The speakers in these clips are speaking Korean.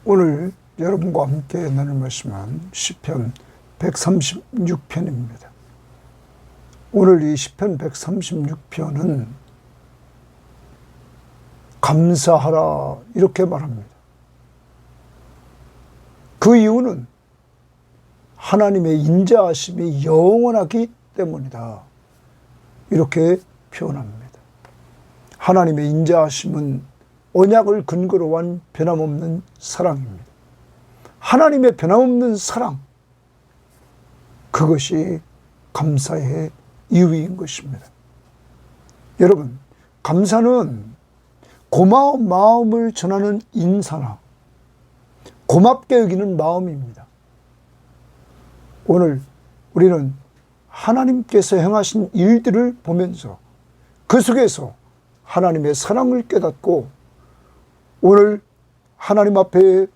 오늘 여러분과 함께 나눌 말씀은 시편 136편입니다. 오늘 이 시편 136편은 감사하라 이렇게 말합니다. 그 이유는 하나님의 인자하심이 영원하기 때문이다. 이렇게 표현합니다. 하나님의 인자하심은 언약을 근거로 한 변함없는 사랑입니다. 하나님의 변함없는 사랑, 그것이 감사의 이유인 것입니다. 여러분, 감사는 고마운 마음을 전하는 인사나 고맙게 여기는 마음입니다. 오늘 우리는 하나님께서 행하신 일들을 보면서 그 속에서 하나님의 사랑을 깨닫고 오늘 하나님 앞에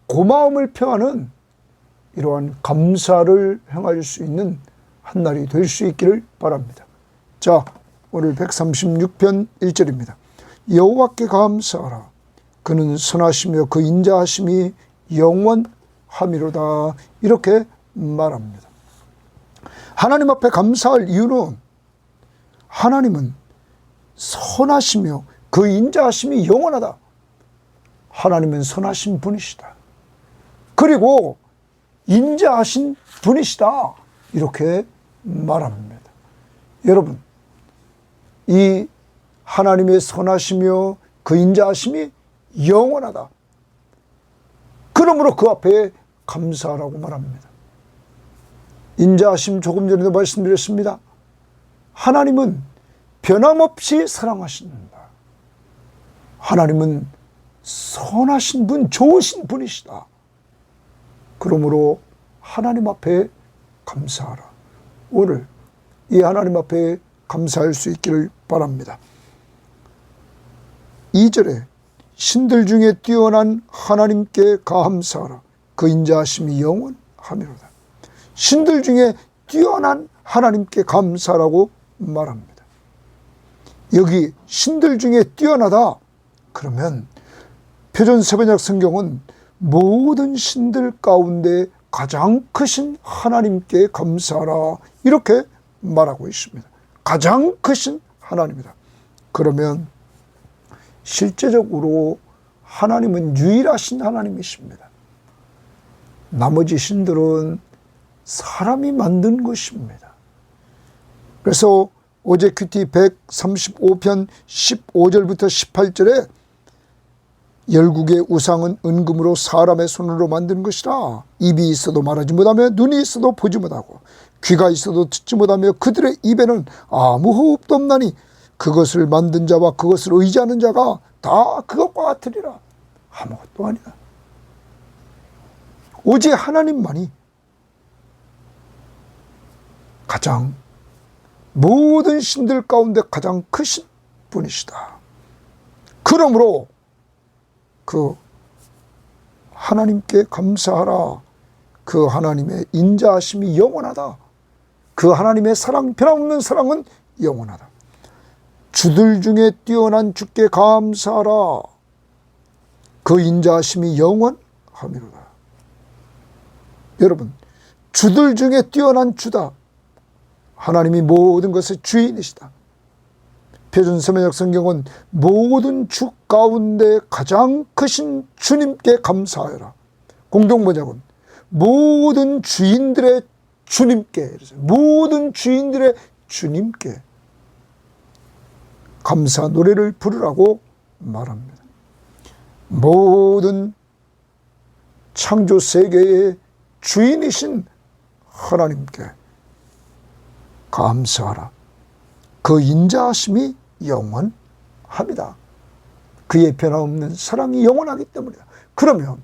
고마움을 표하는 이러한 감사를 행할 수 있는 한 날이 될 수 있기를 바랍니다. 자, 오늘 136편 1절입니다. 여호와께 감사하라. 그는 선하시며 그 인자하심이 영원하미로다. 이렇게 말합니다. 하나님 앞에 감사할 이유는 하나님은 선하시며 그 인자하심이 영원하다. 하나님은 선하신 분이시다. 그리고 인자하신 분이시다. 이렇게 말합니다. 여러분, 이 하나님의 선하시며 그 인자하심이 영원하다. 그러므로 그 앞에 감사하라고 말합니다. 인자하심 조금 전에도 말씀드렸습니다. 하나님은 변함없이 사랑하신다. 하나님은 선하신 분, 좋으신 분이시다. 그러므로 하나님 앞에 감사하라. 오늘 이 하나님 앞에 감사할 수 있기를 바랍니다. 2절에 신들 중에 뛰어난 하나님께 감사하라. 그 인자하심이 영원하미로다. 신들 중에 뛰어난 하나님께 감사하라고 말합니다. 여기 신들 중에 뛰어나다 그러면 표준세번역 성경은 모든 신들 가운데 가장 크신 하나님께 감사하라 이렇게 말하고 있습니다. 가장 크신 하나님이다. 그러면 실제적으로 하나님은 유일하신 하나님이십니다. 나머지 신들은 사람이 만든 것입니다. 그래서 어제 큐티 135편 15절부터 18절에 열국의 우상은 은금으로 사람의 손으로 만든 것이라. 입이 있어도 말하지 못하며 눈이 있어도 보지 못하고 귀가 있어도 듣지 못하며 그들의 입에는 아무 호흡도 없나니 그것을 만든 자와 그것을 의지하는 자가 다 그것과 같으리라. 아무것도 아니다. 오직 하나님만이 가장 모든 신들 가운데 가장 크신 분이시다. 그러므로 그 하나님께 감사하라. 그 하나님의 인자하심이 영원하다. 그 하나님의 사랑, 변함없는 사랑은 영원하다. 주들 중에 뛰어난 주께 감사하라. 그 인자하심이 영원하미로다. 여러분, 주들 중에 뛰어난 주다. 하나님이 모든 것의 주인이시다. 표준세번역 성경은 모든 주 가운데 가장 크신 주님께 감사하여라. 공동번역은 모든 주인들의 주님께, 모든 주인들의 주님께 감사 노래를 부르라고 말합니다. 모든 창조 세계의 주인이신 하나님께 감사하라. 그 인자하심이 영원합니다. 그의 변함없는 사랑이 영원하기 때문이다. 그러면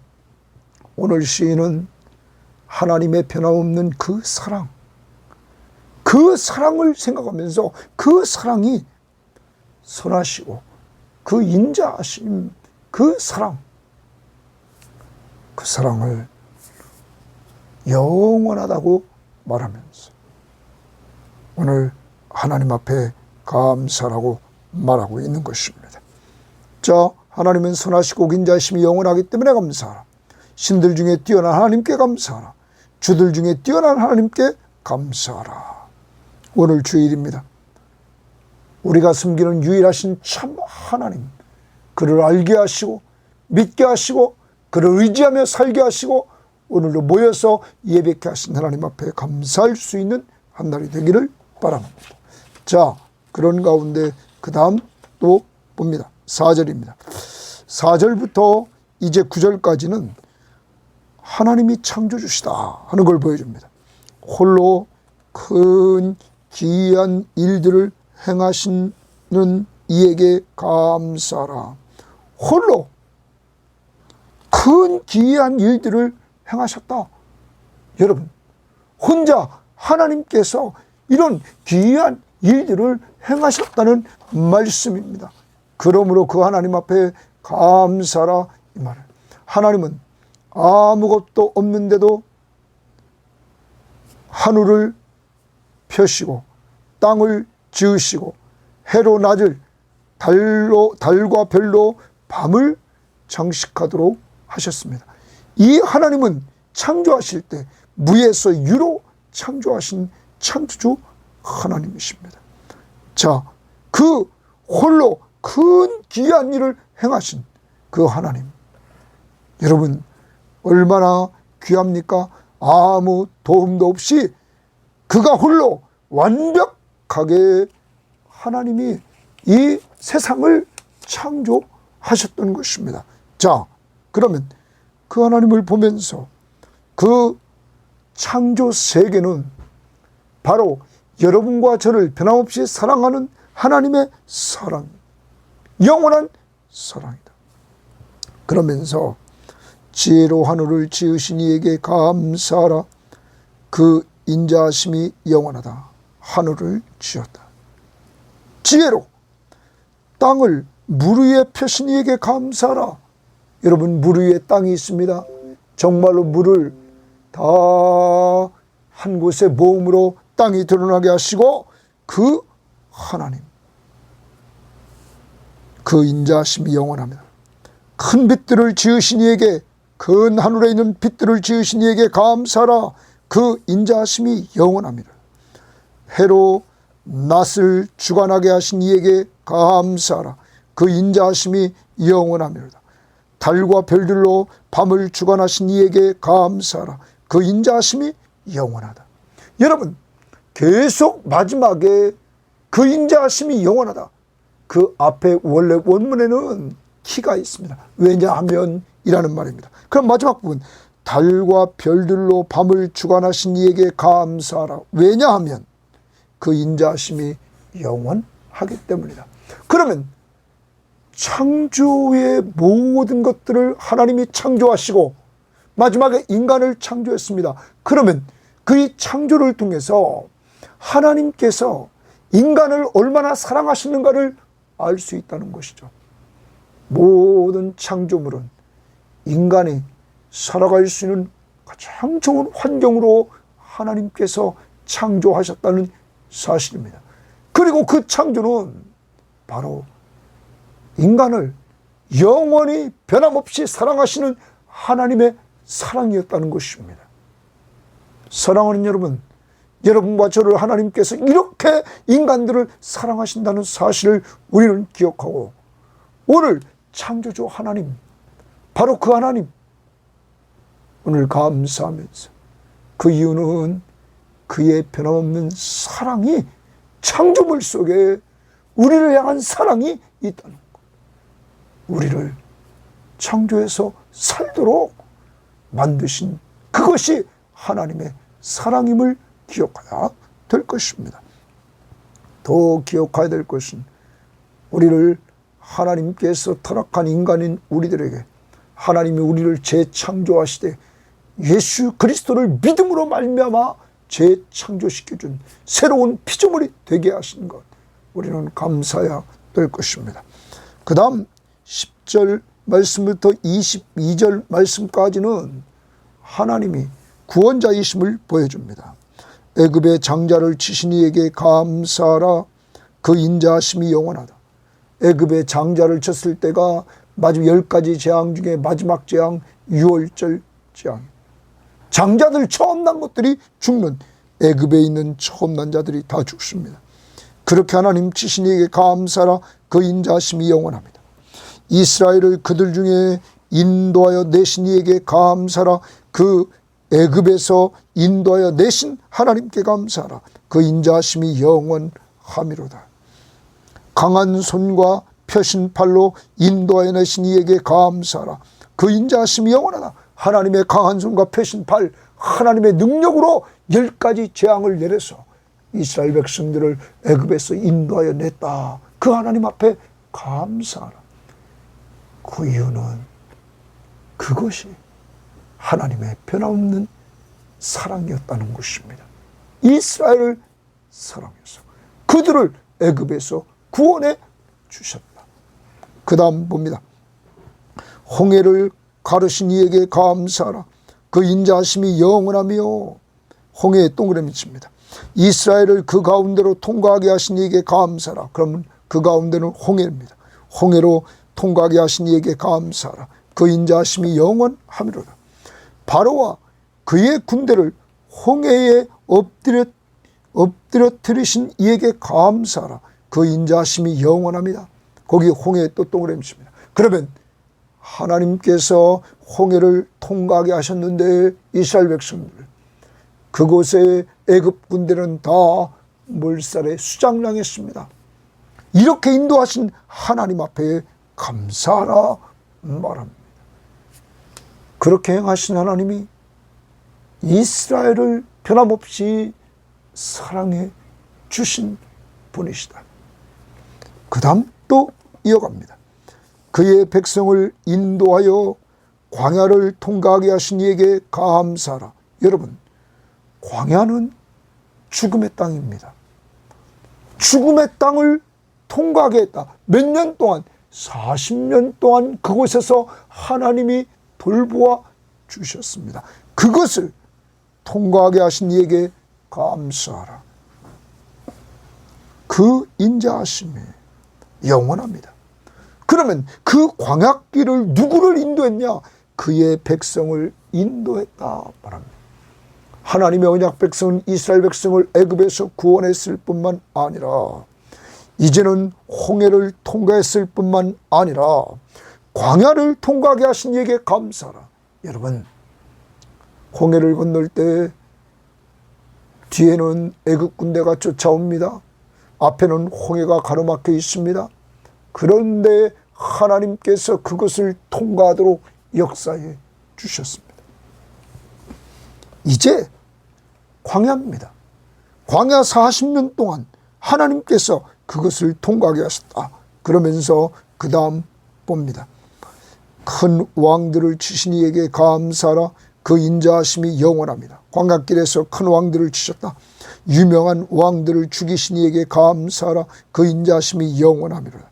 오늘 시인은 하나님의 변함없는 그 사랑을 생각하면서 그 사랑이 선하시고 그 인자하심, 그 사랑을 영원하다고 말하면서 오늘 하나님 앞에 감사라고 말하고 있는 것입니다. 자, 하나님은 선하시고 인자하심이 영원하기 때문에 감사하라. 신들 중에 뛰어난 하나님께 감사하라. 주들 중에 뛰어난 하나님께 감사하라. 오늘 주일입니다. 우리가 섬기는 유일하신 참 하나님, 그를 알게 하시고 믿게 하시고 그를 의지하며 살게 하시고 오늘도 모여서 예배케 하신 하나님 앞에 감사할 수 있는 한 날이 되기를 바랍니다. 자, 그런 가운데 그 다음 또 봅니다. 4절입니다. 4절부터 이제 9절까지는 하나님이 창조주시다 하는 걸 보여줍니다. 홀로 큰 기이한 일들을 행하시는 이에게 감사하라. 홀로 큰 기이한 일들을 행하셨다. 여러분, 혼자 하나님께서 이런 기이한 일들을 행하셨다는 말씀입니다. 그러므로 그 하나님 앞에 감사라 이 말을. 하나님은 아무것도 없는데도 하늘을 펴시고 땅을 지으시고 해로 낮을 달과 별로 밤을 장식하도록 하셨습니다. 이 하나님은 창조하실 때 무에서 유로 창조하신 창조주 하나님이십니다. 자, 그 홀로 큰 귀한 일을 행하신 그 하나님, 여러분 얼마나 귀합니까? 아무 도움도 없이 그가 홀로 완벽하게 하나님이 이 세상을 창조하셨던 것입니다. 자, 그러면 그 하나님을 보면서 그 창조 세계는 바로 여러분과 저를 변함없이 사랑하는 하나님의 사랑, 영원한 사랑이다. 그러면서 지혜로 하늘을 지으신 이에게 감사하라. 그 인자하심이 영원하다. 하늘을 지었다. 지혜로 땅을 물 위에 펴신 이에게 감사하라. 여러분, 물 위에 땅이 있습니다. 정말로 물을 다 한 곳에 모음으로 땅이 드러나게 하시고 그 하나님, 그 인자하심이 영원합니다. 큰 빛들을 지으신 이에게, 큰 하늘에 있는 빛들을 지으신 이에게 감사하라. 그 인자하심이 영원합니다. 해로 낮을 주관하게 하신 이에게 감사하라. 그 인자하심이 영원합니다. 달과 별들로 밤을 주관하신 이에게 감사하라. 그 인자하심이 영원하다. 여러분, 계속 마지막에 그 인자하심이 영원하다. 그 앞에 원래 원문에는 키가 있습니다. 왜냐하면 이라는 말입니다. 그럼 마지막 부분, 달과 별들로 밤을 주관하신 이에게 감사하라. 왜냐하면 그 인자하심이 영원하기 때문이다. 그러면 창조의 모든 것들을 하나님이 창조하시고 마지막에 인간을 창조했습니다. 그러면 그 창조를 통해서 하나님께서 인간을 얼마나 사랑하시는가를 알 수 있다는 것이죠. 모든 창조물은 인간이 살아갈 수 있는 가장 좋은 환경으로 하나님께서 창조하셨다는 사실입니다. 그리고 그 창조는 바로 인간을 영원히 변함없이 사랑하시는 하나님의 사랑이었다는 것입니다. 사랑하는 여러분, 여러분과 저를 하나님께서 이렇게 인간들을 사랑하신다는 사실을 우리는 기억하고 오늘 창조주 하나님, 바로 그 하나님 오늘 감사하면서, 그 이유는 그의 변함없는 사랑이, 창조물 속에 우리를 향한 사랑이 있다는 것. 우리를 창조해서 살도록 만드신 그것이 하나님의 사랑임을 기억해야 될 것입니다. 더 기억해야 될 것은 우리를 하나님께서 타락한 인간인 우리들에게 하나님이 우리를 재창조하시되 예수 그리스도를 믿음으로 말미암아 재창조시켜준 새로운 피조물이 되게 하신 것, 우리는 감사해야 될 것입니다. 그 다음 10절 말씀부터 22절 말씀까지는 하나님이 구원자이심을 보여줍니다. 애굽의 장자를 치신 이에게 감사하라. 그 인자하심이 영원하다. 애굽의 장자를 쳤을 때가 마지막 10가지 재앙 중에 마지막 재앙 6월절 재앙. 장자들 처음 난 것들이 죽는, 애굽에 있는 처음 난 자들이 다 죽습니다. 그렇게 하나님 치신 이에게 감사라. 그 인자하심이 영원합니다. 이스라엘을 그들 중에 인도하여 내신 이에게 감사라. 그 애굽에서 인도하여 내신 하나님께 감사라. 그 인자하심이 영원하미로다. 강한 손과 펴신 팔로 인도하여 내신 이에게 감사라. 그 인자하심이 영원하다. 하나님의 강한 손과 펴신 팔, 하나님의 능력으로 10가지 재앙을 내려서 이스라엘 백성들을 애굽에서 인도하여 냈다. 그 하나님 앞에 감사하라. 그 이유는 그것이 하나님의 변함없는 사랑이었다는 것입니다. 이스라엘을 사랑해서 그들을 애굽에서 구원해 주셨다. 그 다음 봅니다. 홍해를 가르신 이에게 감사하라. 그 인자하심이 영원하며. 홍해에 동그라미 칩니다. 이스라엘을 그 가운데로 통과하게 하신 이에게 감사하라. 그러면 그 가운데는 홍해입니다. 홍해로 통과하게 하신 이에게 감사하라. 그 인자하심이 영원하미로다. 바로와 그의 군대를 홍해에 엎드려뜨리신 이에게 감사하라. 그 인자하심이 영원합니다. 거기 홍해에 또 동그라미 칩니다. 그러면 하나님께서 홍해를 통과하게 하셨는데 이스라엘 백성들, 그곳에 애굽 군대는 다 몰살에 수장당했습니다. 이렇게 인도하신 하나님 앞에 감사하라 말합니다. 그렇게 행하신 하나님이 이스라엘을 변함없이 사랑해 주신 분이시다. 그 다음 또 이어갑니다. 그의 백성을 인도하여 광야를 통과하게 하신 이에게 감사하라. 여러분, 광야는 죽음의 땅입니다. 죽음의 땅을 통과하게 했다. 몇 년 동안? 40년 동안 그곳에서 하나님이 돌보아 주셨습니다. 그것을 통과하게 하신 이에게 감사하라. 그 인자하심이 영원합니다. 그러면 그 광야길을 누구를 인도했냐? 그의 백성을 인도했다 말합니다. 하나님의 언약 백성은 이스라엘 백성을 애굽에서 구원했을 뿐만 아니라 이제는 홍해를 통과했을 뿐만 아니라 광야를 통과하게 하신 이에게 감사하라. 여러분, 홍해를 건널 때 뒤에는 애굽 군대가 쫓아옵니다. 앞에는 홍해가 가로막혀 있습니다. 그런데 하나님께서 그것을 통과하도록 역사해 주셨습니다. 이제 광야입니다. 광야 40년 동안 하나님께서 그것을 통과하게 하셨다. 그러면서 그 다음 봅니다. 큰 왕들을 치신 이에게 감사하라. 그 인자하심이 영원합니다. 광야길에서 큰 왕들을 치셨다. 유명한 왕들을 죽이신 이에게 감사하라. 그 인자하심이 영원합니다.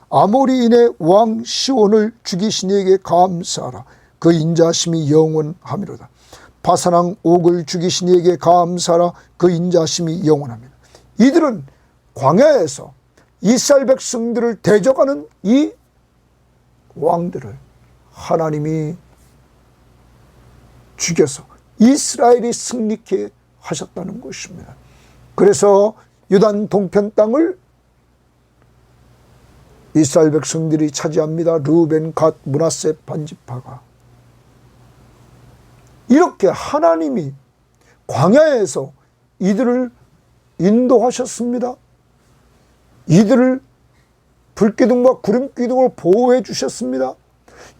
아모리인의 왕 시온을 죽이신 이에게 감사하라. 그 인자하심이 영원하미로다. 바산왕 옥을 죽이신 이에게 감사하라. 그 인자하심이 영원합니다. 이들은 광야에서 이스라엘 백성들을 대적하는 이 왕들을 하나님이 죽여서 이스라엘이 승리케 하셨다는 것입니다. 그래서 요단 동편 땅을 이스라엘 백성들이 차지합니다. 르우벤, 갓, 므낫세 반지파가. 이렇게 하나님이 광야에서 이들을 인도하셨습니다. 이들을 불기둥과 구름기둥으로 보호해 주셨습니다.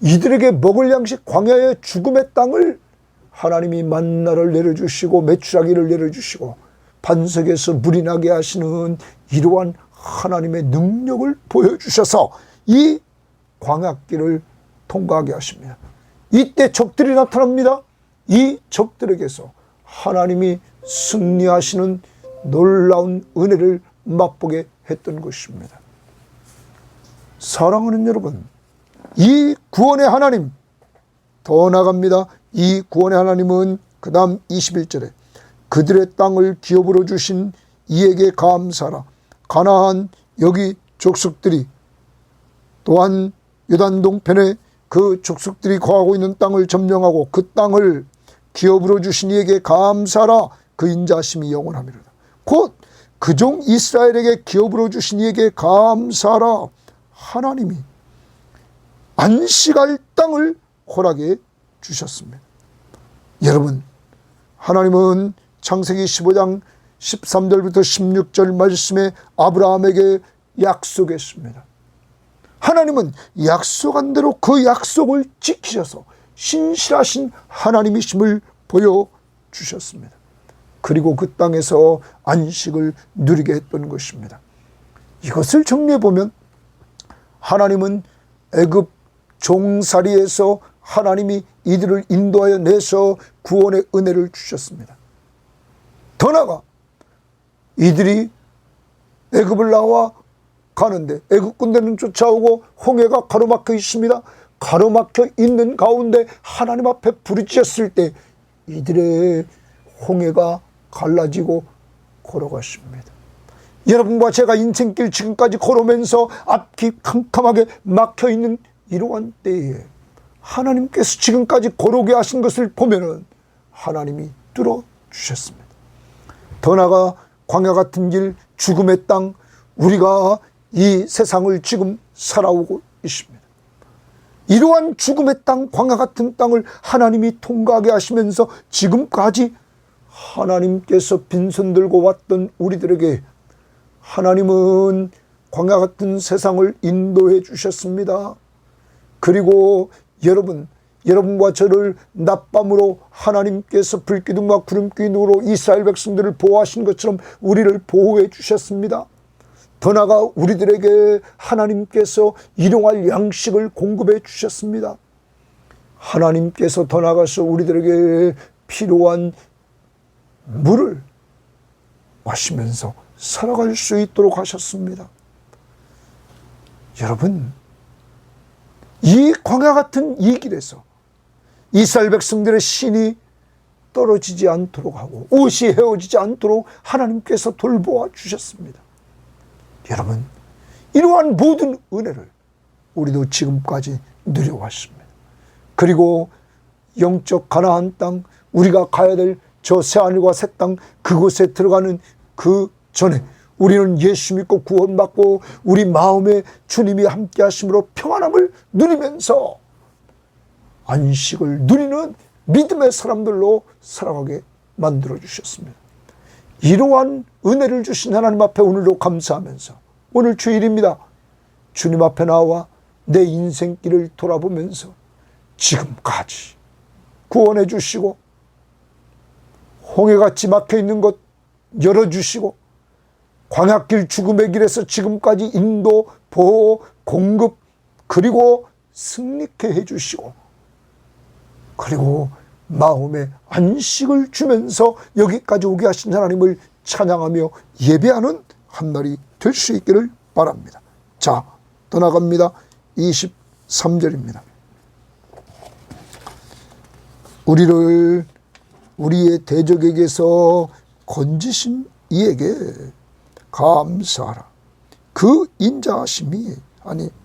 이들에게 먹을 양식, 광야의 죽음의 땅을 하나님이 만나를 내려주시고 메추라기를 내려주시고 반석에서 물이 나게 하시는 이러한 하나님의 능력을 보여주셔서 이 광야길을 통과하게 하십니다. 이때 적들이 나타납니다. 이 적들에게서 하나님이 승리하시는 놀라운 은혜를 맛보게 했던 것입니다. 사랑하는 여러분, 이 구원의 하나님, 더 나아갑니다. 이 구원의 하나님은 그 다음 21절에 그들의 땅을 기업으로 주신 이에게 감사하라. 가나안 여기 족속들이 또한 요단 동편에 그 족속들이 거하고 있는 땅을 점령하고 그 땅을 기업으로 주신 이에게 감사하라. 그 인자하심이 영원하미로다. 곧 그 종 이스라엘에게 기업으로 주신 이에게 감사하라. 하나님이 안식할 땅을 허락해 주셨습니다. 여러분, 하나님은 창세기 15장 13절부터 16절 말씀에 아브라함에게 약속했습니다. 하나님은 약속한 대로 그 약속을 지키셔서 신실하신 하나님이심을 보여주셨습니다. 그리고 그 땅에서 안식을 누리게 했던 것입니다. 이것을 정리해보면 하나님은 애굽 종살이에서 하나님이 이들을 인도하여 내서 구원의 은혜를 주셨습니다. 더 나아가 이들이 애굽을 나와 가는데 애굽 군대는 쫓아오고 홍해가 가로막혀 있습니다. 가로막혀 있는 가운데 하나님 앞에 부르짖었을 때 이들의 홍해가 갈라지고 걸어갔습니다. 여러분과 제가 인생길 지금까지 걸으면서 앞이 캄캄하게 막혀있는 이러한 때에 하나님께서 지금까지 걸어오게 하신 것을 보면은 하나님이 뚫어주셨습니다. 더 나아가 광야 같은 길, 죽음의 땅, 우리가 이 세상을 지금 살아오고 있습니다. 이러한 죽음의 땅, 광야 같은 땅을 하나님이 통과하게 하시면서 지금까지 하나님께서 빈손 들고 왔던 우리들에게 하나님은 광야 같은 세상을 인도해 주셨습니다. 그리고 여러분과 저를 낮밤으로 하나님께서 불기둥과 구름기둥으로 이스라엘 백성들을 보호하신 것처럼 우리를 보호해 주셨습니다. 더 나아가 우리들에게 하나님께서 일용할 양식을 공급해 주셨습니다. 하나님께서 더 나아가서 우리들에게 필요한 물을 마시면서 살아갈 수 있도록 하셨습니다. 여러분, 이 광야 같은 이 길에서 이스라엘 백성들의 신이 떨어지지 않도록 하고 옷이 헤어지지 않도록 하나님께서 돌보아 주셨습니다. 여러분, 이러한 모든 은혜를 우리도 지금까지 누려왔습니다. 그리고 영적 가나안 땅, 우리가 가야 될 저 새하늘과 새 땅, 그곳에 들어가는 그 전에 우리는 예수 믿고 구원받고 우리 마음에 주님이 함께 하심으로 평안함을 누리면서 안식을 누리는 믿음의 사람들로 살아가게 만들어 주셨습니다. 이러한 은혜를 주신 하나님 앞에 오늘도 감사하면서, 오늘 주일입니다. 주님 앞에 나와 내 인생길을 돌아보면서 지금까지 구원해 주시고 홍해같이 막혀있는 것 열어주시고 광야길 죽음의 길에서 지금까지 인도, 보호, 공급, 그리고 승리케 해주시고 그리고 마음에 안식을 주면서 여기까지 오게 하신 하나님을 찬양하며 예배하는 한 날이 될 수 있기를 바랍니다. 자, 떠나갑니다. 23절입니다. 우리를 우리의 대적에게서 건지신 이에게 감사하라. 그 인자하심이,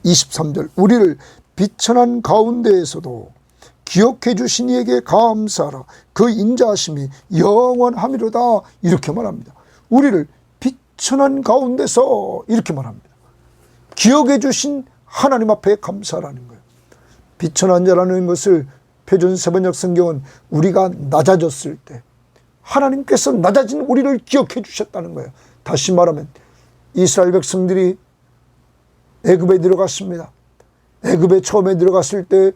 23절, 우리를 비천한 가운데에서도 기억해 주신 이에게 감사하라. 그 인자하심이 영원하미로다. 이렇게 말합니다. 우리를 비천한 가운데서 이렇게 말합니다. 기억해 주신 하나님 앞에 감사하라는 거예요. 비천한 자라는 것을 표준 세번역 성경은 우리가 낮아졌을 때 하나님께서 낮아진 우리를 기억해 주셨다는 거예요. 다시 말하면 이스라엘 백성들이 애굽에 들어갔습니다. 애굽에 처음에 들어갔을 때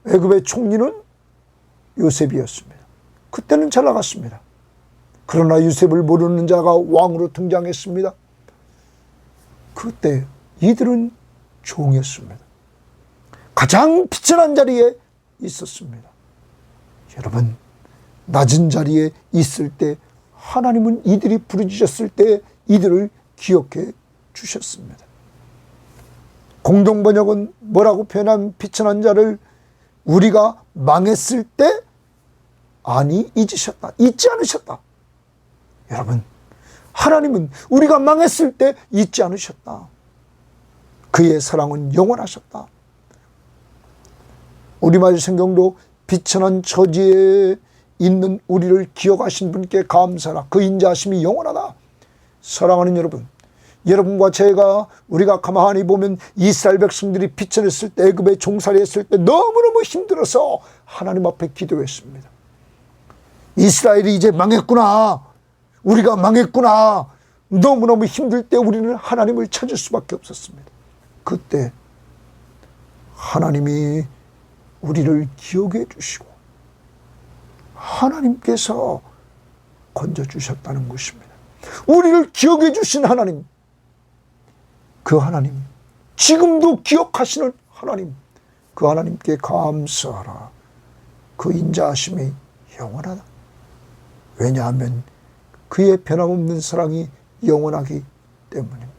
애굽의 총리는 요셉이었습니다. 그때는 잘 나갔습니다. 그러나 요셉을 모르는 자가 왕으로 등장했습니다. 그때 이들은 종이었습니다. 가장 비천한 자리에 있었습니다. 여러분, 낮은 자리에 있을 때 하나님은 이들이 부르짖었을 때 이들을 기억해 주셨습니다. 공동번역은 뭐라고 표현한 비천한 자를 우리가 망했을 때 아니 잊으셨다, 잊지 않으셨다. 여러분, 하나님은 우리가 망했을 때 잊지 않으셨다. 그의 사랑은 영원하셨다. 우리말 성경도 비천한 처지에 있는 우리를 기억하신 분께 감사하라. 그 인자하심이 영원하다. 사랑하는 여러분, 여러분과 제가 우리가 가만히 보면 이스라엘 백성들이 비천했을 때, 애굽에 종살이했을 때 너무너무 힘들어서 하나님 앞에 기도했습니다. 이스라엘이 이제 망했구나, 우리가 망했구나, 너무너무 힘들 때 우리는 하나님을 찾을 수밖에 없었습니다. 그때 하나님이 우리를 기억해 주시고 하나님께서 건져주셨다는 것입니다. 우리를 기억해 주신 하나님, 그 하나님, 지금도 기억하시는 하나님, 그 하나님께 감사하라. 그 인자하심이 영원하다. 왜냐하면 그의 변함없는 사랑이 영원하기 때문입니다.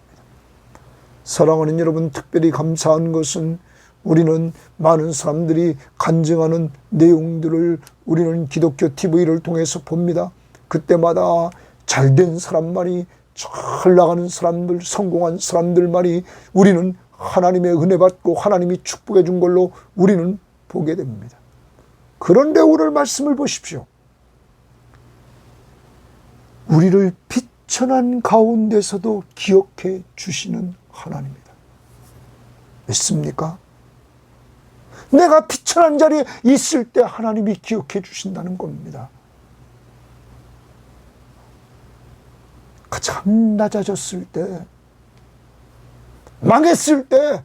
사랑하는 여러분, 특별히 감사한 것은 우리는 많은 사람들이 간증하는 내용들을 우리는 기독교 TV를 통해서 봅니다. 그때마다 잘된 사람만이, 잘 나가는 사람들, 성공한 사람들만이 우리는 하나님의 은혜 받고 하나님이 축복해 준 걸로 우리는 보게 됩니다. 그런데 오늘 말씀을 보십시오. 우리를 비천한 가운데서도 기억해 주시는 하나님이다. 믿습니까? 내가 비천한 자리에 있을 때 하나님이 기억해 주신다는 겁니다. 가장 낮아졌을 때, 망했을 때,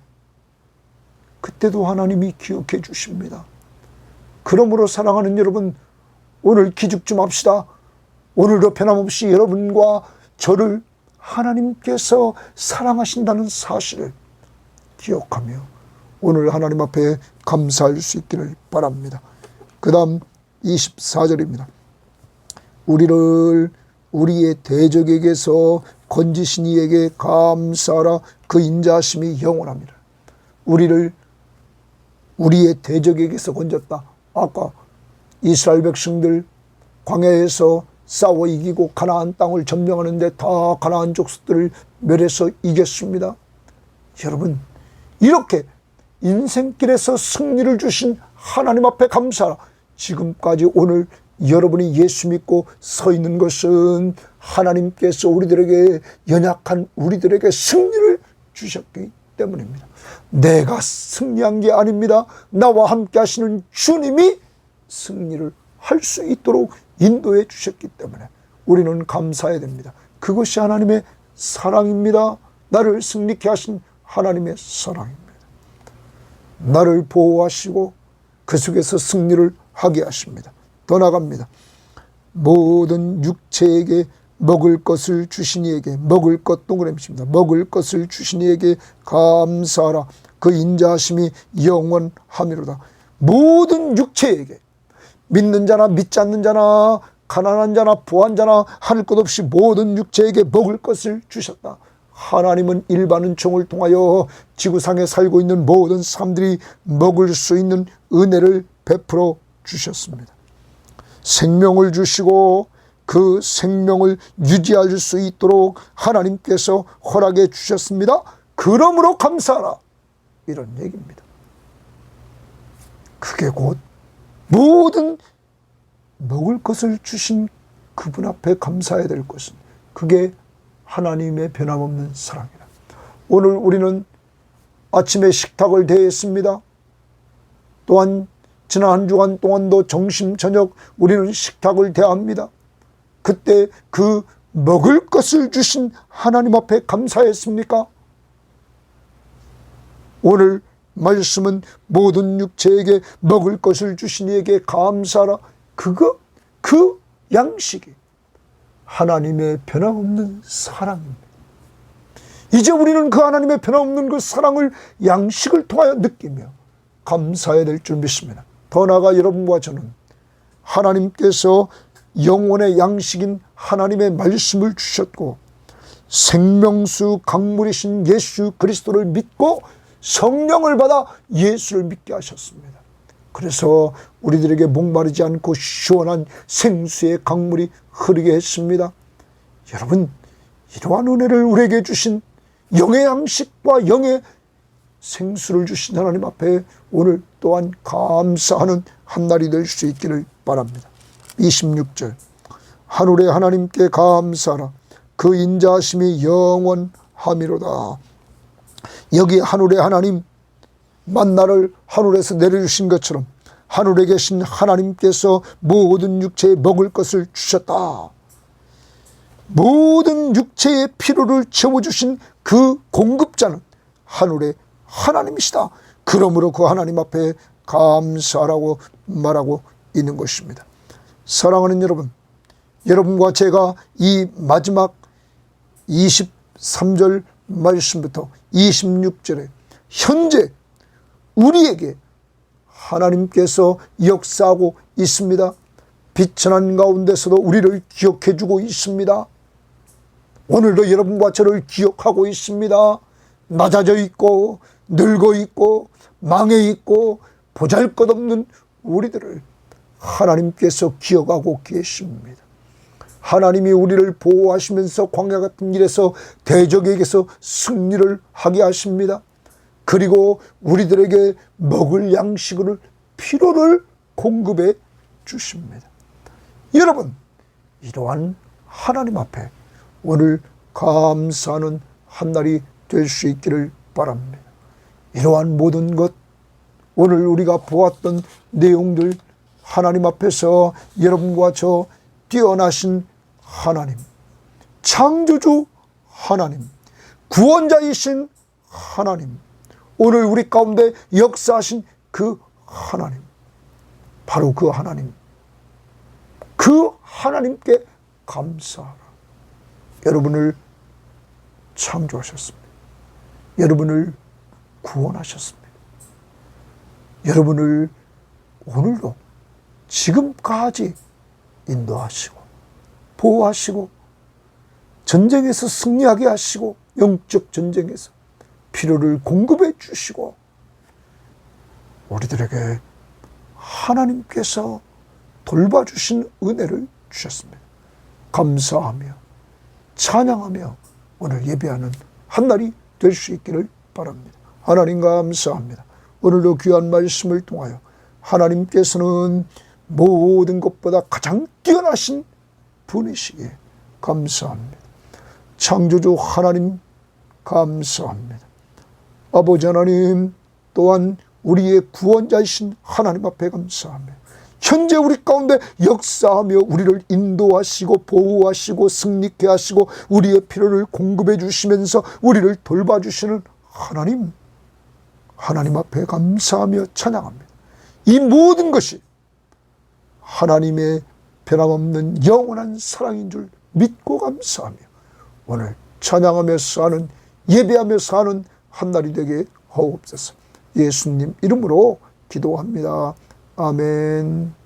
그때도 하나님이 기억해 주십니다. 그러므로 사랑하는 여러분, 오늘 기죽 좀 합시다. 오늘도 변함없이 여러분과 저를 하나님께서 사랑하신다는 사실을 기억하며 오늘 하나님 앞에 감사할 수 있기를 바랍니다. 그 다음 24절입니다. 우리를 우리의 대적에게서 건지신 이에게 감사하라. 그 인자하심이 영원합니다. 우리를 우리의 대적에게서 건졌다. 아까 이스라엘 백성들 광야에서 싸워 이기고 가나안 땅을 점령하는데 다 가나안 족속들을 멸해서 이겼습니다. 여러분, 이렇게 인생길에서 승리를 주신 하나님 앞에 감사하라. 지금까지 오늘 여러분이 예수 믿고 서 있는 것은 하나님께서 우리들에게, 연약한 우리들에게 승리를 주셨기 때문입니다. 내가 승리한 게 아닙니다. 나와 함께 하시는 주님이 승리를 할 수 있도록 인도해 주셨기 때문에 우리는 감사해야 됩니다. 그것이 하나님의 사랑입니다. 나를 승리케 하신 하나님의 사랑입니다. 나를 보호하시고 그 속에서 승리를 하게 하십니다. 더 나갑니다. 모든 육체에게 먹을 것을 주신 이에게, 먹을 것 동그라미입니다. 먹을 것을 주신 이에게 감사하라. 그 인자하심이 영원하미로다. 모든 육체에게, 믿는 자나 믿지 않는 자나 가난한 자나 부한 자나 할 것 없이 모든 육체에게 먹을 것을 주셨다. 하나님은 일반 은총을 통하여 지구상에 살고 있는 모든 사람들이 먹을 수 있는 은혜를 베풀어 주셨습니다. 생명을 주시고 그 생명을 유지할 수 있도록 하나님께서 허락해 주셨습니다. 그러므로 감사하라. 이런 얘기입니다. 그게 곧 모든 먹을 것을 주신 그분 앞에 감사해야 될 것은, 그게 하나님의 변함없는 사랑이다. 오늘 우리는 아침에 식탁을 대했습니다. 또한 지난 한 주간 동안도 점심 저녁 우리는 식탁을 대합니다. 그때 그 먹을 것을 주신 하나님 앞에 감사했습니까? 오늘 말씀은 모든 육체에게 먹을 것을 주신 이에게 감사하라. 그 양식이 하나님의 변함없는 사랑입니다. 이제 우리는 그 하나님의 변함없는 그 사랑을 양식을 통하여 느끼며 감사해야 될 줄 믿습니다. 더 나아가 여러분과 저는 하나님께서 영혼의 양식인 하나님의 말씀을 주셨고 생명수 강물이신 예수 그리스도를 믿고 성령을 받아 예수를 믿게 하셨습니다. 그래서 우리들에게 목마르지 않고 시원한 생수의 강물이 흐르게 했습니다. 여러분, 이러한 은혜를 우리에게 주신 영의 양식과 영의 생수를 주신 하나님 앞에 오늘 또한 감사하는 한 날이 될 수 있기를 바랍니다. 26절 하늘의 하나님께 감사하라. 그 인자하심이 영원함이로다. 여기 하늘의 하나님, 만나를 하늘에서 내려주신 것처럼 하늘에 계신 하나님께서 모든 육체에 먹을 것을 주셨다. 모든 육체의 필요를 채워주신 그 공급자는 하늘의 하나님이시다. 그러므로 그 하나님 앞에 감사하라고 말하고 있는 것입니다. 사랑하는 여러분, 여러분과 제가 이 마지막 23절 말씀부터 26절에 현재 우리에게 하나님께서 역사하고 있습니다. 비천한 가운데서도 우리를 기억해 주고 있습니다. 오늘도 여러분과 저를 기억하고 있습니다. 낮아져 있고 늙어 있고 망해 있고 보잘것없는 우리들을 하나님께서 기억하고 계십니다. 하나님이 우리를 보호하시면서 광야 같은 길에서 대적에게서 승리를 하게 하십니다. 그리고 우리들에게 먹을 양식을 필요를 공급해 주십니다. 여러분, 이러한 하나님 앞에 오늘 감사하는 한 날이 될 수 있기를 바랍니다. 이러한 모든 것, 오늘 우리가 보았던 내용들, 하나님 앞에서 여러분과 저 뛰어나신 하나님, 창조주 하나님, 구원자이신 하나님, 오늘 우리 가운데 역사하신 그 하나님, 바로 그 하나님, 그 하나님께 감사하라. 여러분을 창조하셨습니다. 여러분을 구원하셨습니다. 여러분을 오늘도 지금까지 인도하시고 보호하시고 전쟁에서 승리하게 하시고 영적 전쟁에서 필요를 공급해 주시고 우리들에게 하나님께서 돌봐주신 은혜를 주셨습니다. 감사하며 찬양하며 오늘 예배하는 한 날이 될 수 있기를 바랍니다. 하나님 감사합니다. 오늘도 귀한 말씀을 통하여 하나님께서는 모든 것보다 가장 뛰어나신 분이시기에 감사합니다. 창조주 하나님 감사합니다. 아버지 하나님, 또한 우리의 구원자이신 하나님 앞에 감사합니다. 현재 우리 가운데 역사하며 우리를 인도하시고 보호하시고 승리케 하시고 우리의 필요를 공급해 주시면서 우리를 돌봐주시는 하나님, 하나님 앞에 감사하며 찬양합니다. 이 모든 것이 하나님의 변함없는 영원한 사랑인 줄 믿고 감사하며 오늘 찬양하면서 하는, 예배하면서 하는 한 날이 되게 하옵소서. 예수님 이름으로 기도합니다. 아멘.